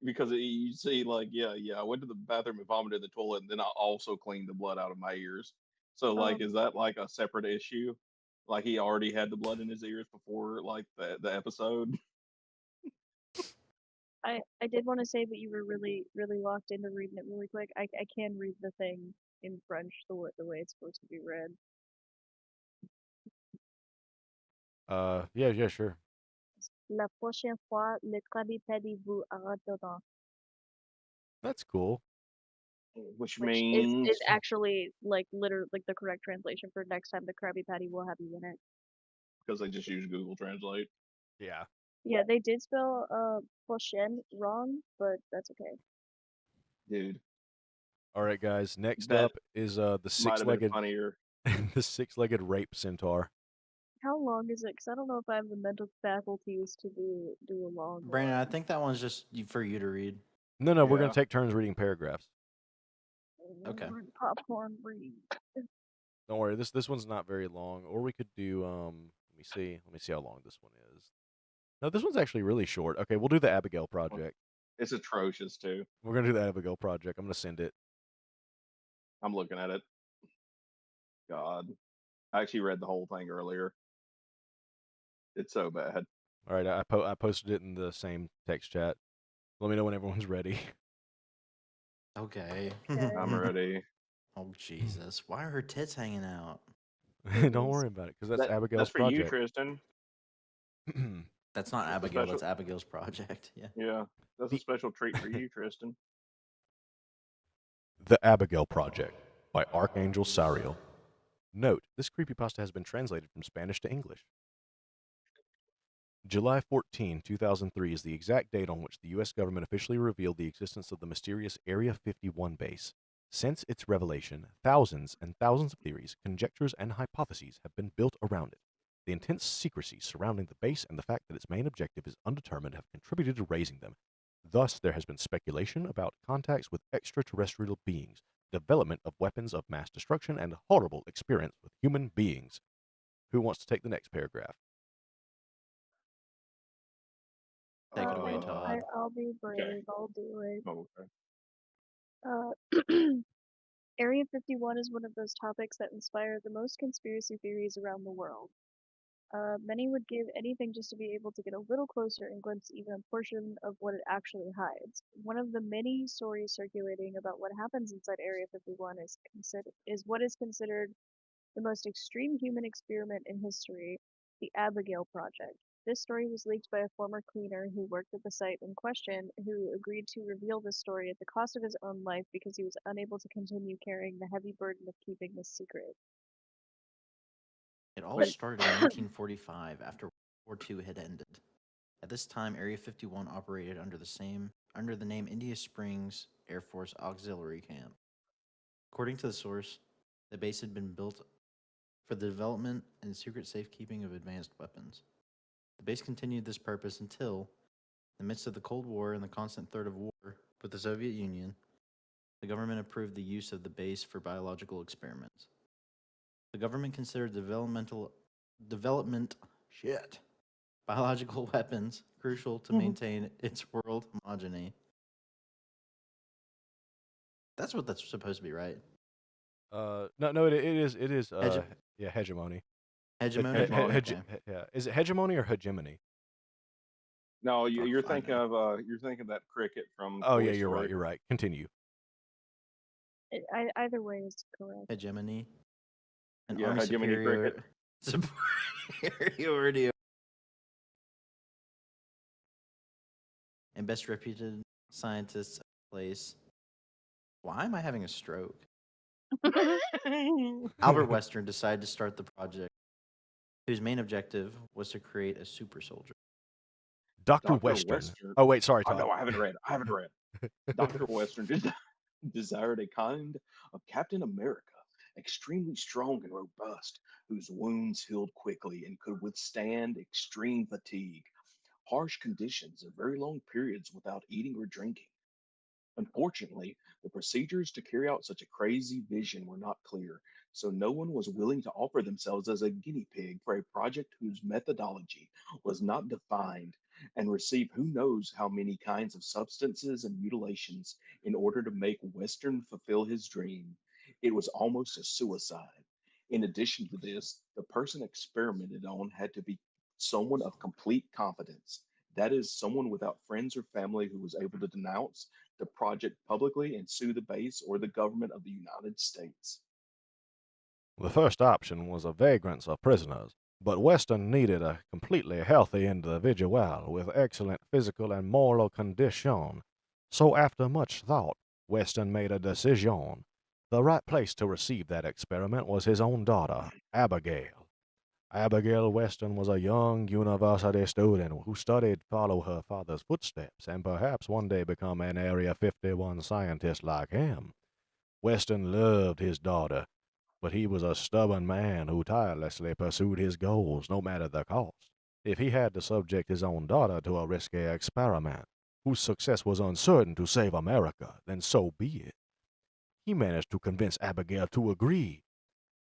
Because you see, like, yeah, I went to the bathroom and vomited in the toilet, and then I also cleaned the blood out of my ears. So, like, Um, is that like a separate issue? Like he already had the blood in his ears before, like the episode. I did want to say that you were really locked into reading it really quick. I can read the thing in French the way it's supposed to be read. Yeah, sure. La prochaine fois, le quadrupède vous attendra, Which which is means actually like the correct translation for next time the Krabby Patty will have you in it. because they just use Google Translate. Yeah. Yeah, they did spell prochaine wrong, but that's okay. Dude, All right, guys. Next that up is the might have been six-legged funnier. the six-legged rape centaur. How long is it? Because I don't know if I have the mental faculties to do a long Brandon, I one. think that one's just for you to read. No, we're gonna Yeah. take turns reading paragraphs. Okay. Popcorn read. Don't worry. This one's not very long. Or we could do Let me see. Let me see how long this one is. No, this one's actually really short. Okay, we'll do the Abigail Project. It's atrocious too. We're gonna do the Abigail Project. I'm gonna send it. I'm looking at it. God, I actually read the whole thing earlier. It's so bad. All right, I posted it in the same text chat. Let me know when everyone's ready. Okay. Okay. I'm ready. Oh Jesus! Why are her tits hanging out? Don't worry about it, because that's Abigail's That's for you, project. Tristan. That's not That's a Abigail. special- That's Abigail's project. Yeah. Yeah, that's a The- special treat for you, Tristan. The Abigail Project by Archangel Sariel. Note, this creepypasta has been translated from Spanish to English. July 14, 2003 is the exact date on which the U.S. government officially revealed the existence of the mysterious Area 51 base. Since its revelation, thousands and thousands of theories, conjectures, and hypotheses have been built around it. The intense secrecy surrounding the base and the fact that its main objective is undetermined have contributed to raising them. Thus, there has been speculation about contacts with extraterrestrial beings, development of weapons of mass destruction, and horrible experience with human beings. Who wants to take the next paragraph? Take it away, Uh, Todd. I'll be brave. Okay. I'll do it. Oh, okay. Area 51 is one of those topics that inspire the most conspiracy theories around the world. Many would give anything just to be able to get a little closer and glimpse even a portion of what it actually hides. One of the many stories circulating about what happens inside Area 51 is what is considered the most extreme human experiment in history, the Abigail Project. This story was leaked by a former cleaner who worked at the site in question, who agreed to reveal this story at the cost of his own life because he was unable to continue carrying the heavy burden of keeping this secret. It all Wait. started in 1945 after World War II had ended. At this time, Area 51 operated under the name India Springs Air Force Auxiliary Camp. According to the source, the base had been built for the development and secret safekeeping of advanced weapons. The base continued this purpose until, in the midst of the Cold War and the constant threat of war with the Soviet Union, the government approved the use of the base for biological experiments. The government considered biological weapons crucial to maintain its world homogeny. That's what that's supposed to be, right? No, it is yeah, hegemony. Hegemony. Okay. Yeah, is it hegemony or hegemony? No, Fuck you're if I thinking know. of you're thinking of that cricket from Oh Toy yeah, you're Story. right. You're right. Continue. Either way is correct. Hegemony. An Yeah, army hegemony cricket. superiority and best reputed scientists of the place. Why am I having a stroke? Albert Western decided to start the project, whose main objective was to create a super soldier. Dr. Dr. Western. Western. Oh wait, sorry, Oh, Todd. no, I haven't read. Dr. Western desired a kind of Captain America extremely strong and robust, whose wounds healed quickly and could withstand extreme fatigue, harsh conditions, and very long periods without eating or drinking. Unfortunately, the procedures to carry out such a crazy vision were not clear, so no one was willing to offer themselves as a guinea pig for a project whose methodology was not defined and receive who knows how many kinds of substances and mutilations in order to make Western fulfill his dream. It was almost a suicide. In addition to this, the person experimented on had to be someone of complete confidence. That is, someone without friends or family who was able to denounce the project publicly and sue the base or the government of the United States. The first option was a vagrants of prisoners, but Weston needed a completely healthy individual with excellent physical and moral condition. So after much thought, Weston made a decision. The right place to receive that experiment was his own daughter, Abigail. Abigail Weston was a young university student who studied to follow her father's footsteps and perhaps one day become an Area 51 scientist like him. Weston loved his daughter, but he was a stubborn man who tirelessly pursued his goals no matter the cost. If he had to subject his own daughter to a risky experiment, whose success was uncertain to save America, then so be it. He managed to convince Abigail to agree,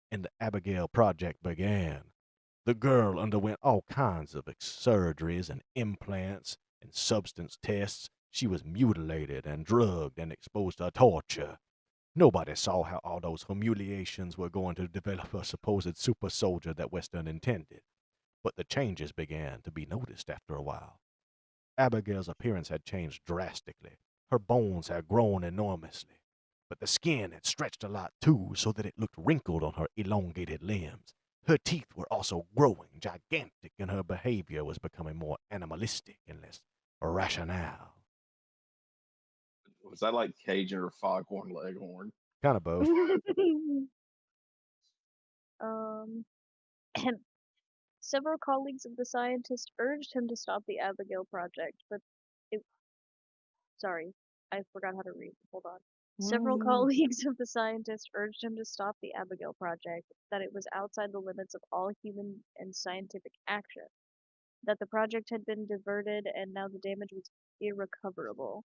and the Abigail Project began. The girl underwent all kinds of surgeries and implants and substance tests. She was mutilated and drugged and exposed to torture. Nobody saw how all those humiliations were going to develop a supposed super soldier that Weston intended, but the changes began to be noticed after a while. Abigail's appearance had changed drastically. Her bones had grown enormously, but the skin had stretched a lot too, so that it looked wrinkled on her elongated limbs. Her teeth were also growing gigantic, and her behavior was becoming more animalistic and less rational. Was that like Cajun or Foghorn Leghorn? Kind of both. um, Several colleagues of the scientist urged him to stop the Abigail Project, but it, sorry, I forgot how to read. Hold on. Several colleagues of the scientist urged him to stop the Abigail Project, that it was outside the limits of all human and scientific action, that the project had been diverted and now the damage was irrecoverable.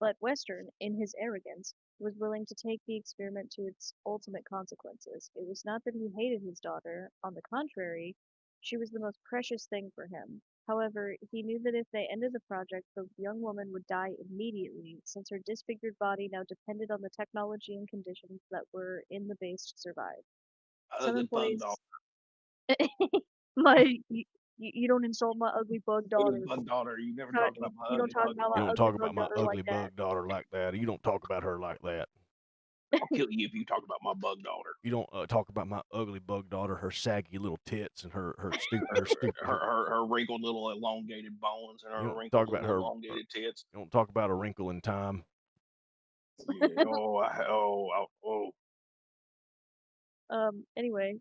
But Western, in his arrogance, was willing to take the experiment to its ultimate consequences. It was not that he hated his daughter; on the contrary, she was the most precious thing for him. However, he knew that if they ended the project, the young woman would die immediately, since her disfigured body now depended on the technology and conditions that were in the base to survive. Some Ugly bug employees, daughter. my, you don't insult my ugly bug Ugly daughter. bug daughter. You never Uh, talked about my you don't ugly talk bug about You my don't daughter. ugly talk bug about my daughter like ugly that. bug daughter like that. You don't talk about her like that. I'll kill you if you talk about my bug daughter. You don't talk about my ugly bug daughter, her saggy little tits, and Her wrinkled little elongated bones and You her don't wrinkled talk about little her. elongated tits. You don't talk about a wrinkle in time. Yeah. Oh. Anyway,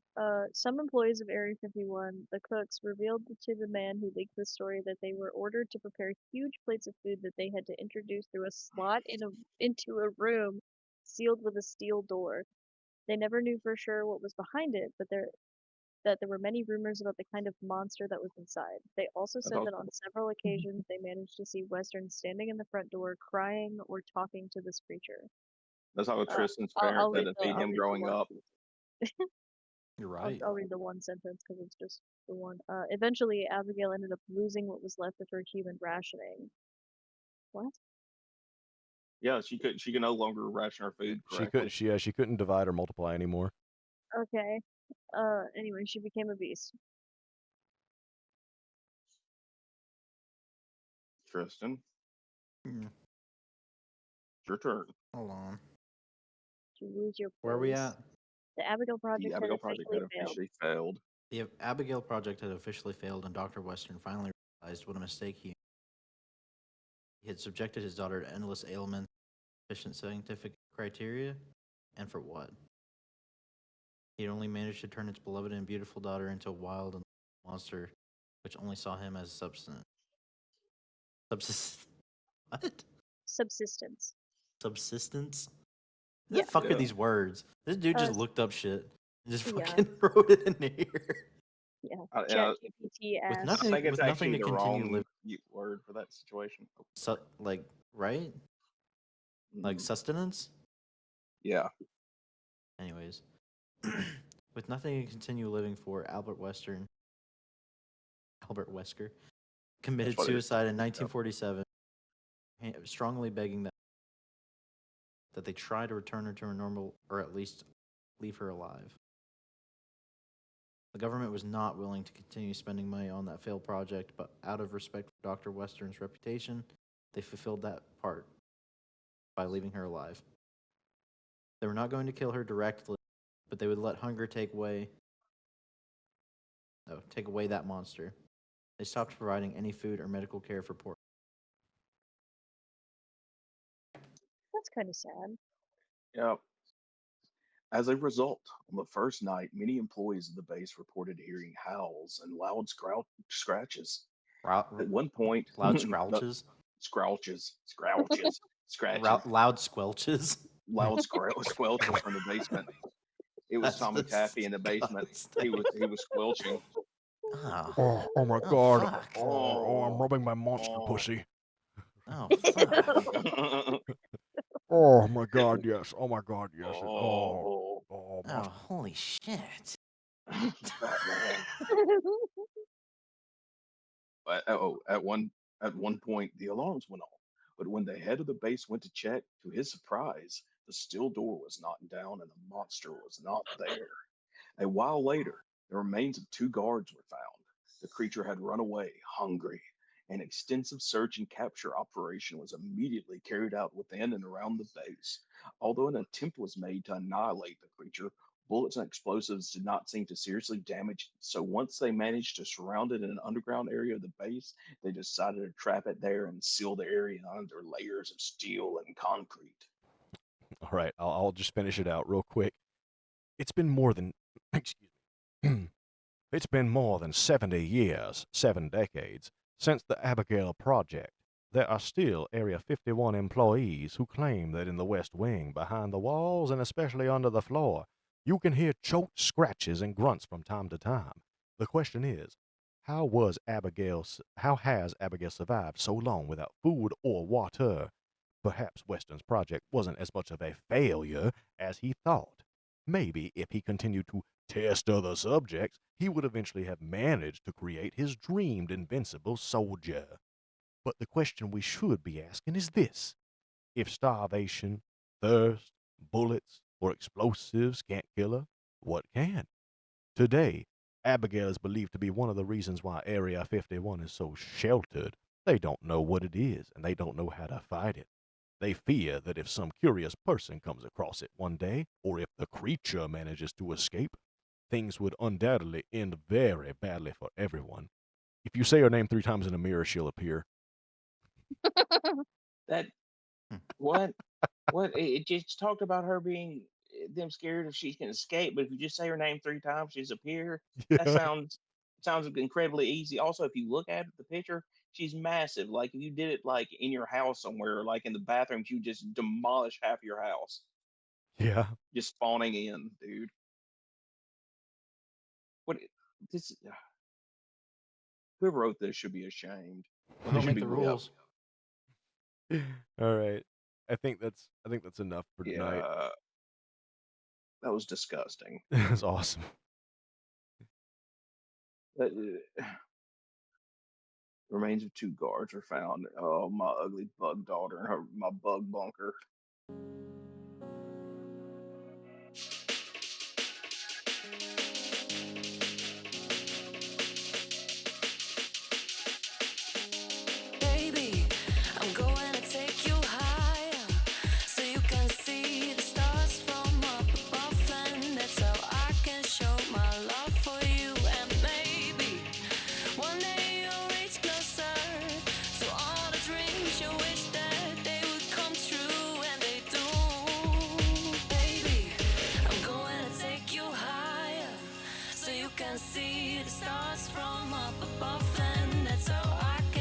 some employees of Area 51, the cooks, revealed to the man who leaked the story that they were ordered to prepare huge plates of food that they had to introduce through a slot into a room sealed with a steel door. They never knew for sure what was behind it, but there were many rumors about the kind of monster that was inside. They also That's said how, that on several occasions they managed to see Western standing in the front door crying or talking to this creature. that's how Uh, Tristan's I'll, parents I'll had read to the feed I'll him read the growing one. up. You're I'll, right. I'll read the one sentence because it's just the one. Eventually, Abigail ended up losing what was left of her human rationing. What? Yeah, she could no longer ration her food She correctly. could she couldn't divide or multiply anymore. Okay. Anyway, she became a beast. Tristan, Hmm, it's your turn. Hold on. To lose your Where are we place. at? The Abigail Project The had Abigail Project officially had failed. officially failed. The Abigail Project had officially failed, and Dr. Western finally realized what a mistake he had subjected his daughter to endless ailments, efficient scientific criteria, and for what? He had only managed to turn his beloved and beautiful daughter into a wild and monster, which only saw him as substance. What? Subsistence. Subsistence? The fuck Yeah. are these words? This dude just Uh, looked up shit and just yeah. fucking wrote it in here. Yeah. And ChatGPT With asked. nothing- I think it's with nothing actually to the continue wrong living. word for that situation. Oh, So, like, right? Like mhm. sustenance? Yeah. Anyways. With nothing to continue living for, Albert Wesker committed That's what it is. suicide in 1947, strongly begging that they try to return her to her normal, or at least leave her alive. The government was not willing to continue spending money on that failed project, but out of respect for Dr. Western's reputation, they fulfilled that part by leaving her alive. They were not going to kill her directly, but they would let hunger take away that monster. They stopped providing any food or medical care for poor. That's kind of sad. Yeah. As a result, on the first night, many employees of the base reported hearing howls and loud scratches. At one point, Loud no, scrouches? scratches, scratches, Loud squelches? loud squelches from the basement. It was That's Tommy Taffy in the basement. He was squelching. Oh, Oh my oh god. fuck. Oh, I'm Oh, rubbing my monster oh. pussy. Oh fuck. Oh my god, yes. Oh my god, yes. Oh, Oh, Oh, holy shit. Batman. At one point, the alarms went off. But when the head of the base went to check, to his surprise, the steel door was knocked down and the monster was not there. A while later, the remains of two guards were found. The creature had run away, hungry. An extensive search and capture operation was immediately carried out within and around the base. Although an attempt was made to annihilate the creature, bullets and explosives did not seem to seriously damage it. So once they managed to surround it in an underground area of the base, they decided to trap it there and seal the area under layers of steel and concrete. All right, I'll just finish it out real quick. It's been more than excuse me. It's been more than 70 years, 7 decades, since the Abigail Project. There are still Area 51 employees who claim that in the West Wing, behind the walls and especially under the floor, you can hear choked scratches and grunts from time to time. The question is, how has Abigail survived so long without food or water? Perhaps Weston's project wasn't as much of a failure as he thought. Maybe if he continued to test other subjects, he would eventually have managed to create his dreamed invincible soldier. But the question we should be asking is this: if starvation, thirst, bullets, or explosives can't kill her, what can? Today, Abigail is believed to be one of the reasons why Area 51 is so sheltered. They don't know what it is, and they don't know how to fight it. They fear that if some curious person comes across it one day, or if the creature manages to escape, things would undoubtedly end very badly for everyone. If you say her name 3 times in a mirror, she'll appear. That what it just talked about her being them scared if she can escape, but if you just say her name 3 times, she's appear. That Yeah. sounds incredibly easy. Also, if you look at the picture, she's massive. Like if you did it like in your house somewhere, like in the bathroom, you just demolish half your house Yeah. just spawning in, dude. What this whoever wrote this should be ashamed. Well, They don't should make be the whipped. rules. All right. I think that's enough for tonight. Yeah, that was disgusting. That's awesome. That, remains of two guards are found. Oh, my ugly bug daughter, my bug bunker. Baby, I'm going to take you higher so you can see the stars from up above, and that's how I can show my love for you. And maybe one day you'll reach closer to all the dreams you wish that they would come true, and they do. Baby, I'm going to take you higher so you can see the stars from up above, and that's how I can